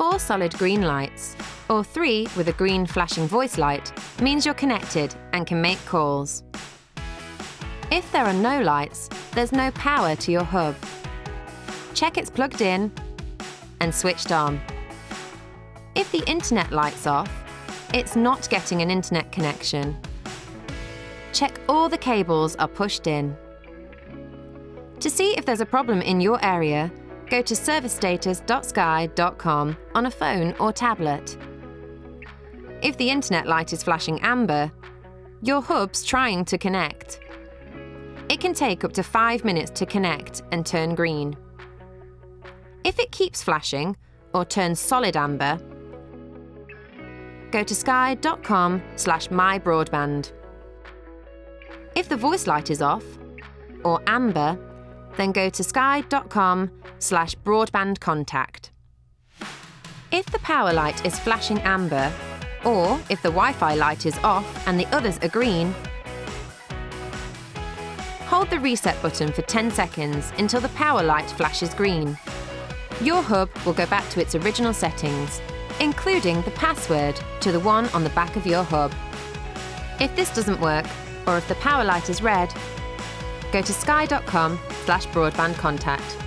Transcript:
4 solid green lights, or 3 with a green flashing voice light, means you're connected and can make calls. If there are no lights, there's no power to your hub. Check it's plugged in and switched on. If the internet light's off, it's not getting an internet connection. Check all the cables are pushed in. To see if there's a problem in your area, go to servicestatus.sky.com on a phone or tablet. If the internet light is flashing amber, your hub's trying to connect. It can take up to 5 minutes to connect and turn green. If it keeps flashing or turns solid amber, go to sky.com/mybroadband. If the voice light is off, or amber, then go to sky.com/broadbandcontact. If the power light is flashing amber, or if the Wi-Fi light is off and the others are green, hold the reset button for 10 seconds until the power light flashes green. Your hub will go back to its original settings, including the password to the one on the back of your hub. If this doesn't work, or if the power light is red, go to sky.com/broadbandcontact.